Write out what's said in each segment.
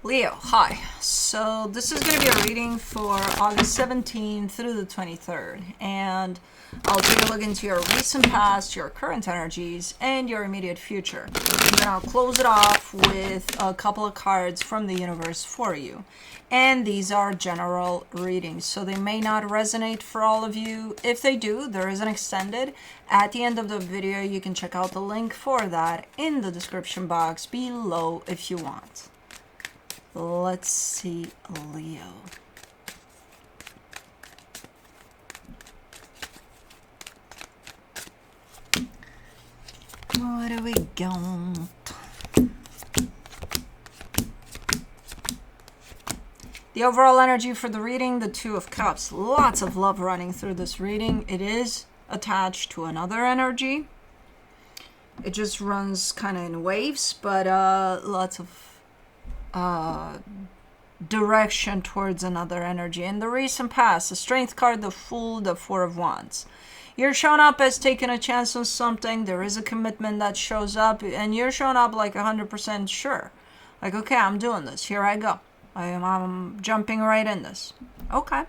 Leo, hi. So this is going to be a reading for August 17th through the 23rd, and I'll take a look into your recent past, your current energies, and your immediate future. And then I'll close it off with a couple of cards from the universe for you. And these are general readings, so they may not resonate for all of you. If they do, there is an extended. At the end of the video, you can check out the link for that in the description box below if you want. Let's see, Leo. What do we got? The overall energy for the reading, the Two of Cups. Lots of love running through this reading. It is attached to another energy. It just runs kind of in waves, but lots of direction towards another energy. In the recent past, the Strength card, the Fool, the Four of Wands. You're showing up as taking a chance on something. There is a commitment that shows up, and you're showing up like 100% sure. Like, okay, I'm doing this. Here I go. I'm jumping right in this. Okay.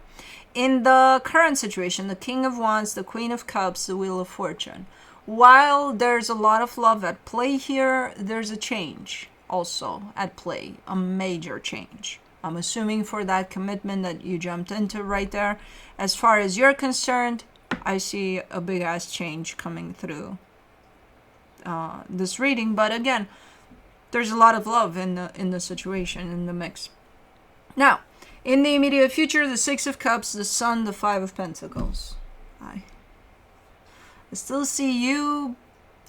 In the current situation, the King of Wands, the Queen of Cups, the Wheel of Fortune. While there's a lot of love at play here, there's a change also at play, a major change. I'm assuming for that commitment that you jumped into right there. As far as you're concerned, I see a big ass change coming through this reading. But again, there's a lot of love in the situation, in the mix. Now, in the immediate future, the Six of Cups, the Sun, the Five of Pentacles. I still see you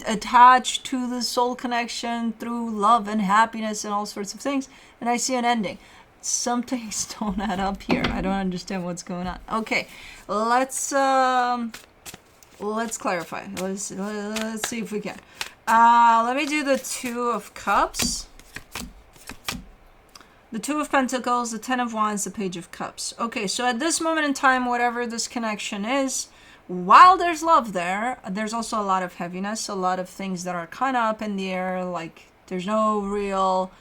attached to the soul connection through love and happiness and all sorts of things, and I see an ending. Some things don't add up here. I don't understand what's going on. Okay, let's clarify. Let's see if we can. Let me do the Two of Cups, the Two of Pentacles, the Ten of Wands, the Page of Cups. Okay, so at this moment in time, whatever this connection is, while there's love there, there's also a lot of heaviness, a lot of things that are kind of up in the air, like there's no real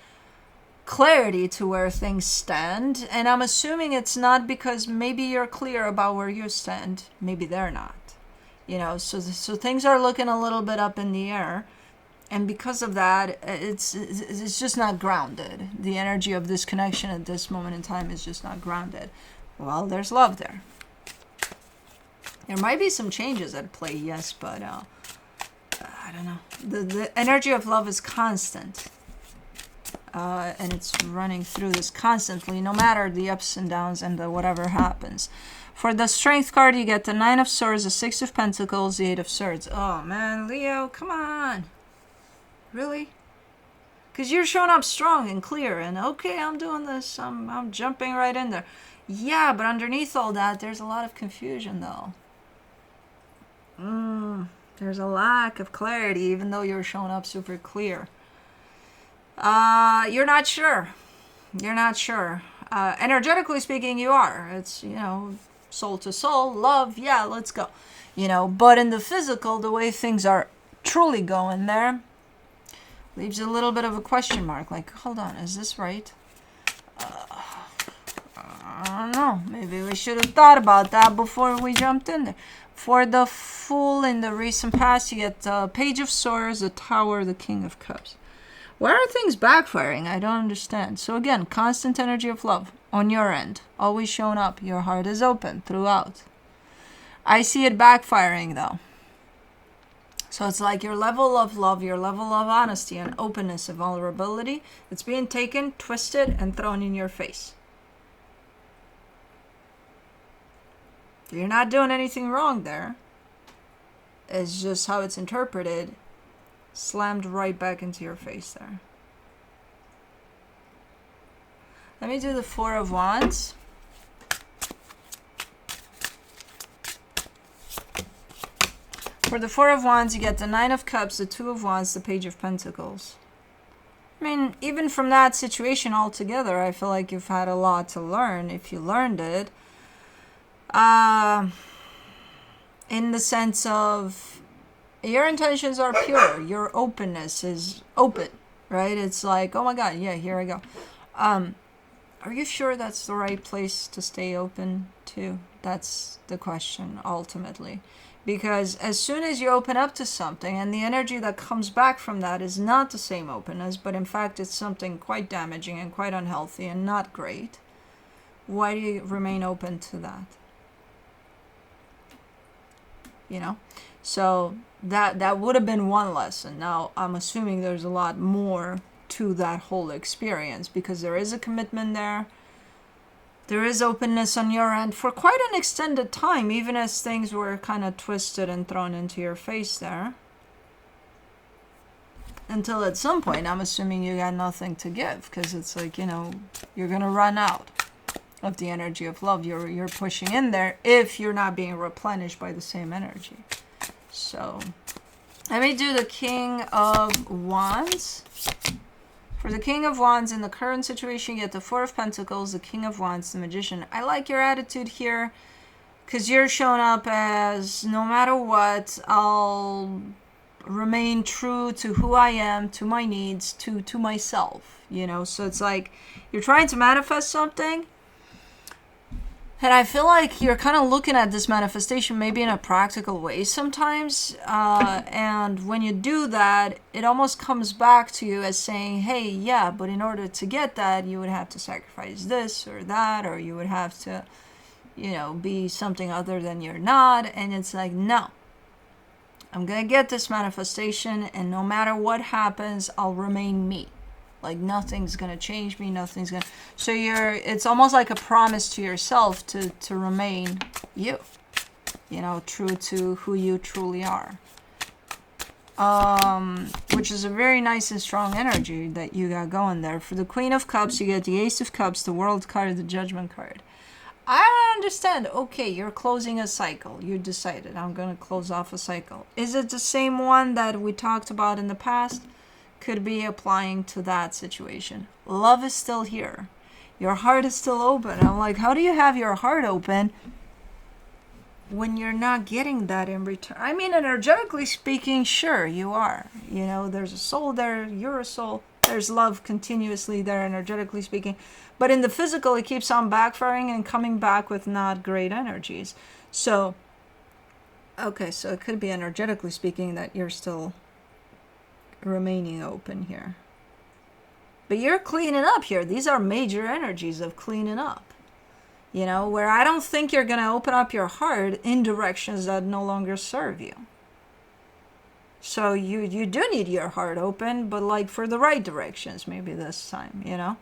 clarity to where things stand. And I'm assuming it's not because maybe you're clear about where you stand. Maybe they're not. You know, so things are looking a little bit up in the air. And because of that, it's just not grounded. The energy of this connection at this moment in time is just not grounded. Well, there's love there. There might be some changes at play, yes, but I don't know. The energy of love is constant. And it's running through this constantly, no matter the ups and downs and the whatever happens. For the Strength card, you get the Nine of Swords, the Six of Pentacles, the Eight of Swords. Oh, man, Leo, come on. Really? Because you're showing up strong and clear, and okay, I'm doing this. I'm jumping right in there. Yeah, but underneath all that, there's a lot of confusion, though. There's a lack of clarity, even though you're showing up super clear. You're not sure. You're not sure. Energetically speaking, you are. It's, you know, soul to soul, love, yeah, let's go. You know, but in the physical, the way things are truly going there, leaves a little bit of a question mark. Like, hold on, is this right? I don't know. Maybe we should have thought about that before we jumped in there. For the Fool, in the recent past, you get the Page of Swords, the Tower, the King of Cups. Why are things backfiring? I don't understand. So again, constant energy of love on your end. Always showing up. Your heart is open throughout. I see it backfiring, though. So it's like your level of love, your level of honesty and openness and vulnerability, it's being taken, twisted, and thrown in your face. You're not doing anything wrong there. It's just how it's interpreted, slammed right back into your face there. Let me do the Four of Wands. For the Four of Wands, you get the Nine of Cups, the Two of Wands, the Page of Pentacles. I mean, even from that situation altogether, I feel like you've had a lot to learn, if you learned it. In the sense of your intentions are pure. Your openness is open, right? It's like, oh my God, yeah, here I go. Are you sure that's the right place to stay open to? That's the question, ultimately. Because as soon as you open up to something and the energy that comes back from that is not the same openness, but in fact it's something quite damaging and quite unhealthy and not great, why do you remain open to that? You know? So that would have been one lesson. Now, I'm assuming there's a lot more to that whole experience, because there is a commitment there. There is openness on your end for quite an extended time, even as things were kind of twisted and thrown into your face there. Until at some point, I'm assuming you got nothing to give, because it's like, you know, you're going to run out of the energy of love. You're pushing in there if you're not being replenished by the same energy. So, let me do the King of Wands. For the King of Wands, in the current situation, you get the Four of Pentacles, the King of Wands, the Magician. I like your attitude here, because you're showing up as, no matter what, I'll remain true to who I am, to my needs, to myself, you know. So it's like you're trying to manifest something, and I feel like you're kind of looking at this manifestation maybe in a practical way sometimes. And when you do that, it almost comes back to you as saying, hey, yeah, but in order to get that, you would have to sacrifice this or that, or you would have to, you know, be something other than you're not. And it's like, no, I'm going to get this manifestation, and no matter what happens, I'll remain me. Like, nothing's going to change me, nothing's going to... So it's almost like a promise to yourself to remain you. You know, true to who you truly are. Which is a very nice and strong energy that you got going there. For the Queen of Cups, you get the Ace of Cups, the World card, the Judgment card. I understand. Okay, you're closing a cycle. You decided, I'm going to close off a cycle. Is it the same one that we talked about in the past? Could be applying to that situation. Love is still here. Your heart is still open. I'm like, how do you have your heart open when you're not getting that in return? I mean, energetically speaking, sure, you are. You know, there's a soul there. You're a soul. There's love continuously there, energetically speaking. But in the physical, it keeps on backfiring and coming back with not great energies. So, okay, so it could be energetically speaking that you're still remaining open here. But you're cleaning up here. These are major energies of cleaning up. You know, where I don't think you're going to open up your heart in directions that no longer serve you. So you do need your heart open, but like for the right directions maybe this time, you know.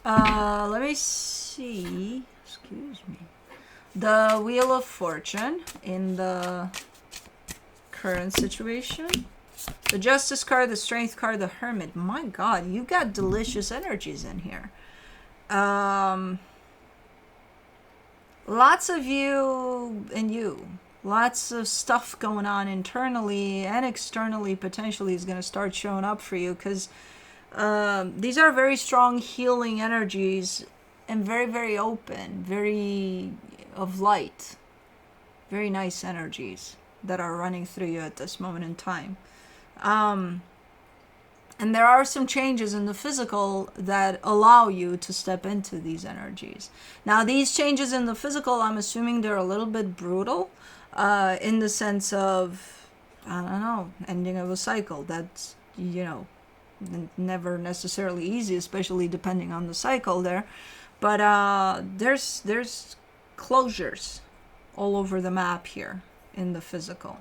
Let me see. Excuse me. The Wheel of Fortune in the current situation. The Justice card, the Strength card, the Hermit. My God, you got delicious energies in here. Lots of you and you. Lots of stuff going on internally and externally potentially is going to start showing up for you, because these are very strong healing energies and very, very open, very of light. Very nice energies that are running through you at this moment in time. And there are some changes in the physical that allow you to step into these energies. Now, these changes in the physical, I'm assuming they're a little bit brutal, in the sense of, I don't know, ending of a cycle. That's, you know, never necessarily easy, especially depending on the cycle there. But there's closures all over the map here in the physical.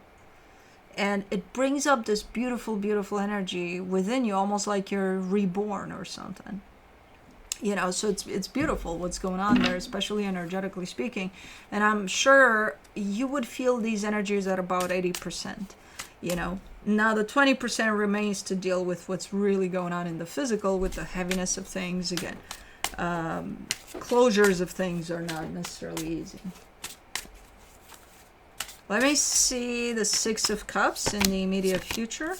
And it brings up this beautiful, beautiful energy within you, almost like you're reborn or something. You know, so it's beautiful what's going on there, especially energetically speaking. And I'm sure you would feel these energies at about 80%, you know. Now the 20% remains to deal with what's really going on in the physical, with the heaviness of things. Again, closures of things are not necessarily easy. Let me see the Six of Cups in the immediate future.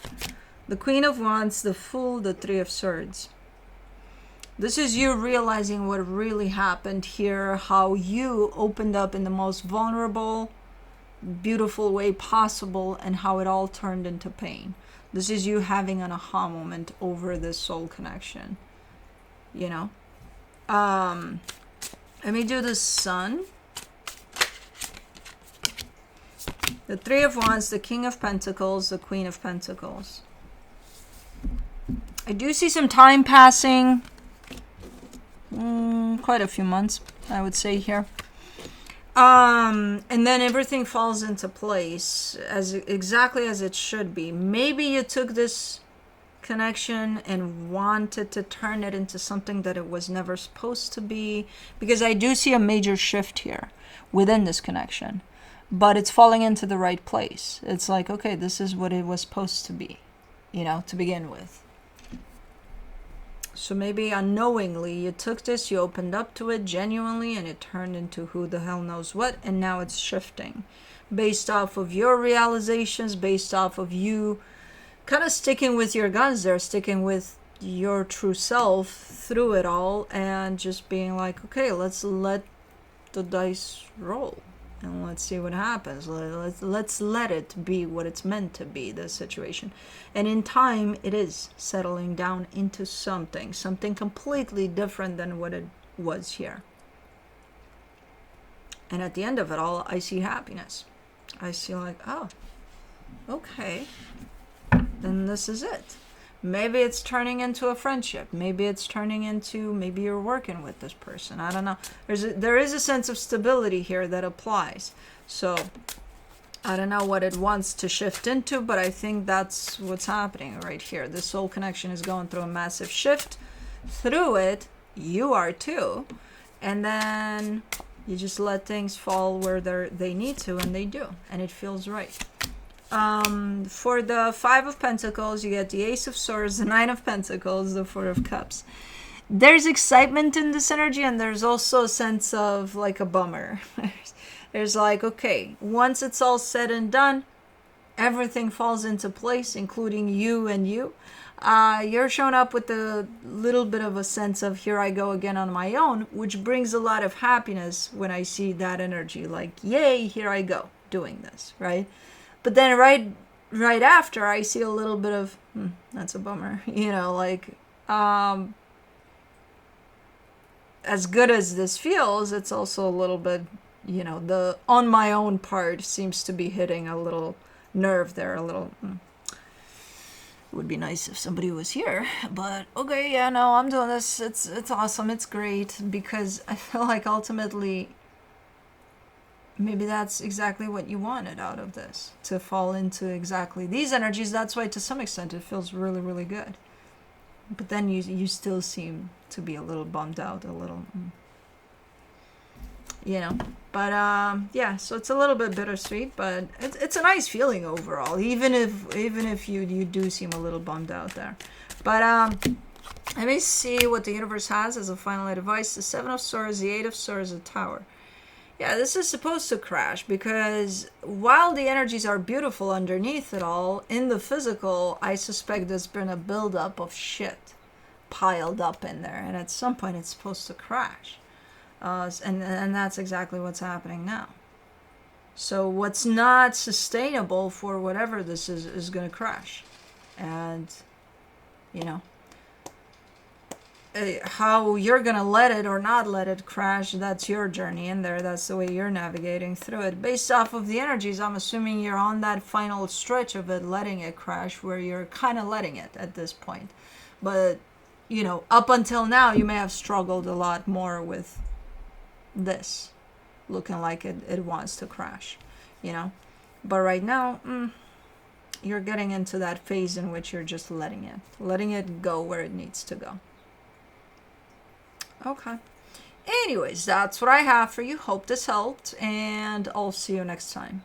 The Queen of Wands, the Fool, the Three of Swords. This is you realizing what really happened here, how you opened up in the most vulnerable, beautiful way possible, and how it all turned into pain. This is you having an aha moment over this soul connection. you know. Let me do the Sun, the Three of Wands, the King of Pentacles, the Queen of Pentacles. I do see some time passing, quite a few months, I would say here. And then everything falls into place as exactly as it should be. Maybe you took this connection and wanted to turn it into something that it was never supposed to be, because I do see a major shift here within this connection, but it's falling into the right place. It's like, okay, this is what it was supposed to be, you know, to begin with. So maybe unknowingly you took this, you opened up to it genuinely, and it turned into who the hell knows what, and now it's shifting based off of your realizations, based off of you kind of sticking with your guns there, sticking with your true self through it all, and just being like, okay, let's let the dice roll and let's see what happens. Let's let it be what it's meant to be, the situation. And in time, it is settling down into something completely different than what it was here. And at the end of it all, I see happiness. I see like, oh, okay, then this is it. Maybe it's turning into a friendship. Maybe it's turning into, maybe you're working with this person. I don't know. There is a sense of stability here that applies. So I don't know what it wants to shift into, but I think that's what's happening right here. This soul connection is going through a massive shift. Through it, you are too. And then you just let things fall where they need to, and they do. And it feels right. For the Five of Pentacles, you get the Ace of Swords, the Nine of Pentacles, the Four of Cups. There's excitement in this energy, and there's also a sense of like a bummer. There's like, okay, once it's all said and done, everything falls into place, including you and you. You're showing up with a little bit of a sense of, here I go again on my own, which brings a lot of happiness when I see that energy. Like, yay, here I go doing this, right? But then right after, I see a little bit of, that's a bummer. You know, like, as good as this feels, it's also a little bit, you know, the on my own part seems to be hitting a little nerve there, a little. It would be nice if somebody was here, but okay, yeah, no, I'm doing this. It's awesome. It's great, because I feel like ultimately, maybe that's exactly what you wanted out of this, to fall into exactly these energies. That's why, to some extent, it feels really, really good. But then you still seem to be a little bummed out, a little, you know. But yeah, so it's a little bit bittersweet, but it's a nice feeling overall, even if you do seem a little bummed out there. But let me see what the universe has as a final advice. The Seven of Swords, the Eight of Swords, the Tower. Yeah, this is supposed to crash, because while the energies are beautiful underneath it all, in the physical, I suspect there's been a buildup of shit piled up in there, and at some point it's supposed to crash. And that's exactly what's happening now. So what's not sustainable for whatever this is going to crash. And, you know, how you're gonna let it or not let it crash, that's your journey in there. That's the way you're navigating through it. Based off of the energies, I'm assuming you're on that final stretch of it, letting it crash, where you're kind of letting it at this point. But, you know, up until now, you may have struggled a lot more with this looking like it wants to crash, you know. But right now, you're getting into that phase in which you're just letting it go where it needs to go. Okay. Anyways, that's what I have for you. Hope this helped, and I'll see you next time.